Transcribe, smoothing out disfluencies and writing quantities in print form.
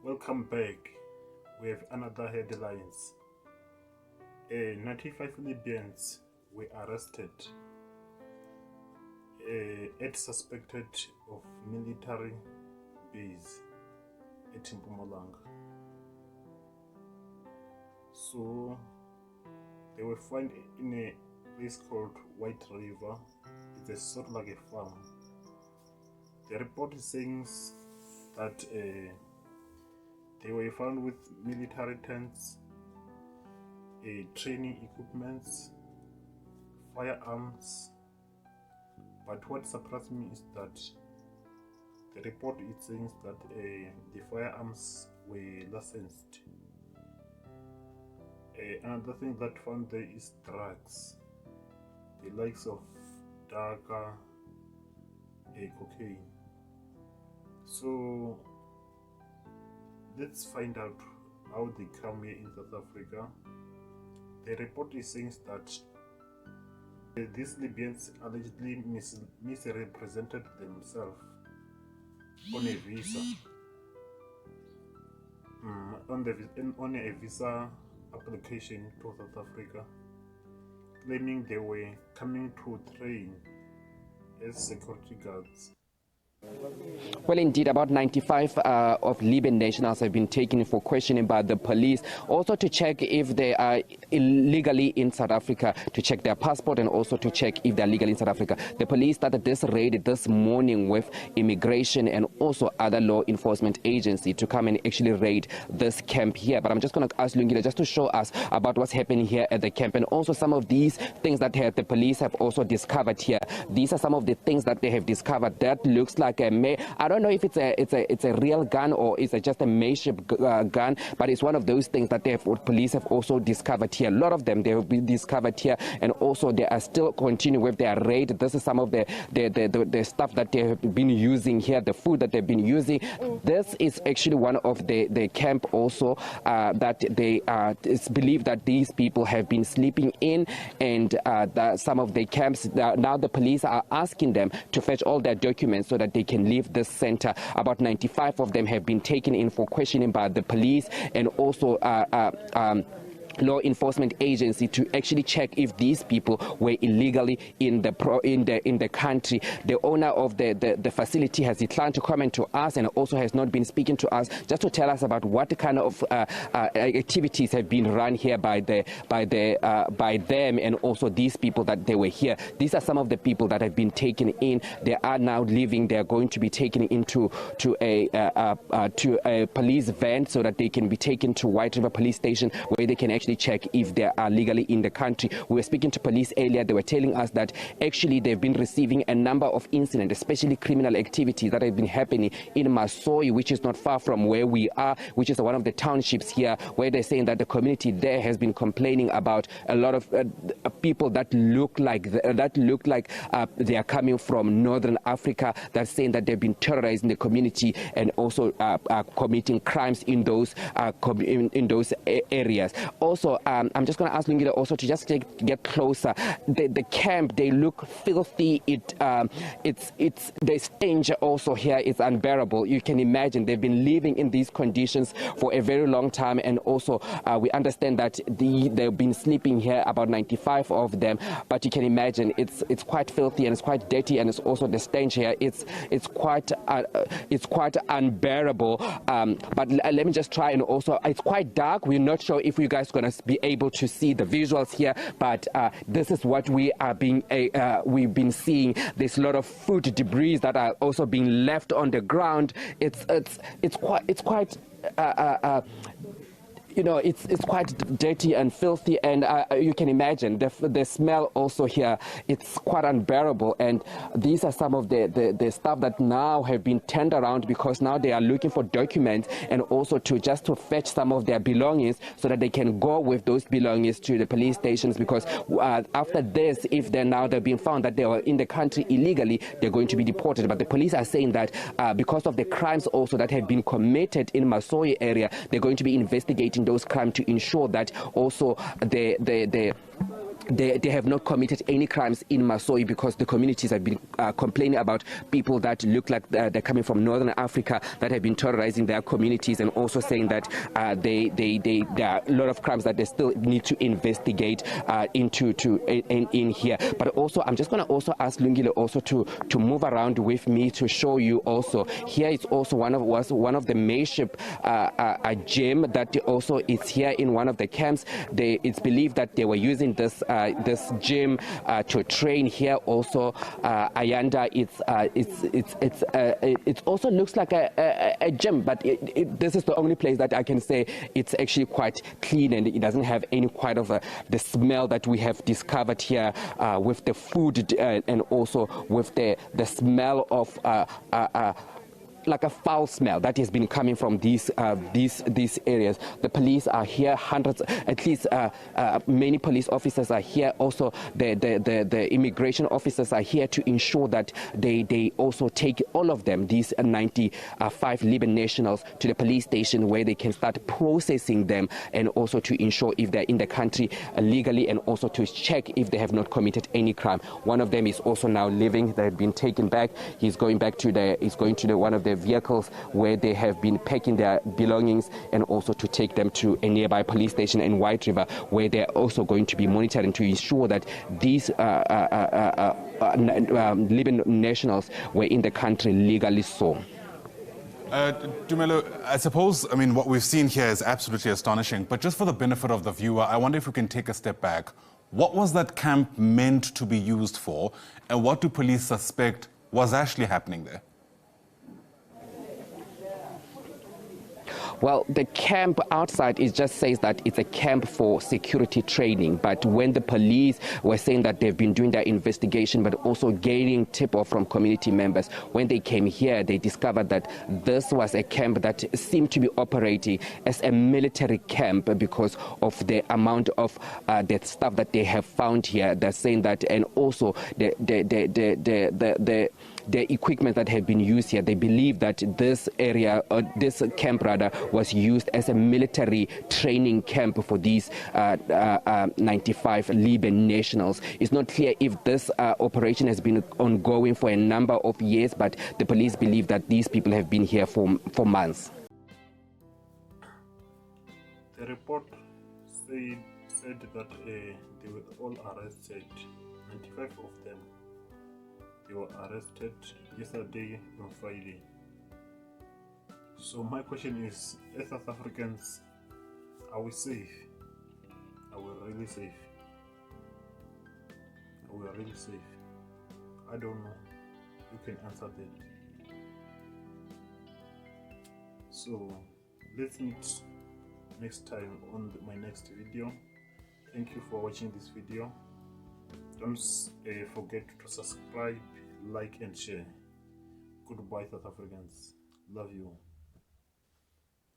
Welcome back. We have another headlines. 95 Libyans were arrested at suspected of military base at MPUMALANGA. So they were found in a place called White River. It's a sort of like a farm. The report is saying that they were found with military tents, training equipments, firearms. But what surprised me is that the report is saying that the firearms were licensed. Another thing that found there is drugs, the likes of daga, cocaine. So let's find out how they come here in South Africa. The report is saying that these Libyans allegedly misrepresented themselves on a visa, on a visa application to South Africa, claiming they were coming to train as security guards. Well, indeed, about 95 of Libyan nationals have been taken for questioning by the police, also to check if they are illegally in South Africa, to check their passport and also to check if they are legally in South Africa. The police started this raid this morning with immigration and also other law enforcement agency to come and actually raid this camp here. But I'm just going to ask Lungile just to show us about what's happening here at the camp and also some of these things that the police have also discovered here. These are some of the things that they have discovered that looks like I don't know if it's a real gun or it's just a makeshift gun, but it's one of those things that police have also discovered here. A lot of them they have been discovered here, and also they are still continuing with their raid. This is some of the stuff that they have been using here, the food that they've been using. This is actually one of the camp also that they it's believed that these people have been sleeping in, and some of the camps now the police are asking them to fetch all their documents so that they can leave this center. About 95 of them have been taken in for questioning by the police and also law enforcement agency to actually check if these people were illegally in the country. The owner of the facility has declined to comment to us and also has not been speaking to us just to tell us about what kind of activities have been run here by them and also these people that they were here. These are some of the people that have been taken in. They are now leaving. They are going to be taken into a police van so that they can be taken to White River Police Station where they can actually check if they are legally in the country. We were speaking to police earlier. They were telling us that actually they've been receiving a number of incidents, especially criminal activities that have been happening in Masoyi, which is not far from where we are, which is one of the townships here, where they're saying that the community there has been complaining about a lot of people that look like they are coming from Northern Africa. That's saying that they've been terrorizing the community and also committing crimes in those areas. Also, I'm just going to ask Lungile also to just get closer. The camp, they look filthy. The stench also here is unbearable. You can imagine they've been living in these conditions for a very long time, and also we understand that they've been sleeping here, about 95 of them. But you can imagine it's quite filthy and it's quite dirty, and it's also the stench here. It's quite unbearable. But let me just try, and also it's quite dark. We're not sure if you guys are going to be able to see the visuals here, but this is what we've been seeing. There's a lot of food debris that are also being left on the ground. It's quite you know, it's quite dirty and filthy, and you can imagine the smell also here. It's quite unbearable, and these are some of the stuff that now have been turned around because now they are looking for documents and also to fetch some of their belongings so that they can go with those belongings to the police stations, because after this, if they've been found that they were in the country illegally, they're going to be deported. But the police are saying that because of the crimes also that have been committed in Masoyi area, they're going to be investigating those crimes to ensure that also they have not committed any crimes in Masoi, because the communities have been complaining about people that look like they're coming from Northern Africa that have been terrorizing their communities, and also saying that there are a lot of crimes that they still need to investigate in here. But also, I'm just going to also ask Lungile also to move around with me to show you also. Here is also one of the makeshift gym that also is here in one of the camps. It's believed that they were using this gym to train here also. Ayanda, it also looks like a gym, but this is the only place that I can say it's actually quite clean, and it doesn't have any quite of the smell that we have discovered here with the food and also with the smell of like a foul smell that has been coming from these areas. The police are here, hundreds, at least many police officers are here. Also, the immigration officers are here to ensure that they also take all of them, these 95 Libyan nationals, to the police station where they can start processing them, and also to ensure if they're in the country legally, and also to check if they have not committed any crime. One of them is also now leaving. They have been taken back. He's going to one of the vehicles where they have been packing their belongings, and also to take them to a nearby police station in White River, where they're also going to be monitoring to ensure that these Libyan nationals were in the country legally so. Dumelo, I suppose, what we've seen here is absolutely astonishing, but just for the benefit of the viewer, I wonder if we can take a step back. What was that camp meant to be used for, and what do police suspect was actually happening there? Well, the camp outside, it just says that it's a camp for security training. But when the police were saying that they've been doing their investigation, but also gaining tip-off from community members, when they came here, they discovered that this was a camp that seemed to be operating as a military camp because of the amount of the stuff that they have found here. They're saying that, and also the equipment that have been used here, they believe that this area, this camp rather, was used as a military training camp for these 95 Libyan nationals. It's not clear if this operation has been ongoing for a number of years, but the police believe that these people have been here for months. The report said that they were all arrested, 95 of them. They were arrested yesterday on Friday. So my question is, as South Africans, are we safe? Are we really safe? Are we really safe? I don't know. You can answer that. So let's meet next time on my next video. Thank you for watching this video. Don't forget to subscribe, like and share. Goodbye, South Africans. Love you.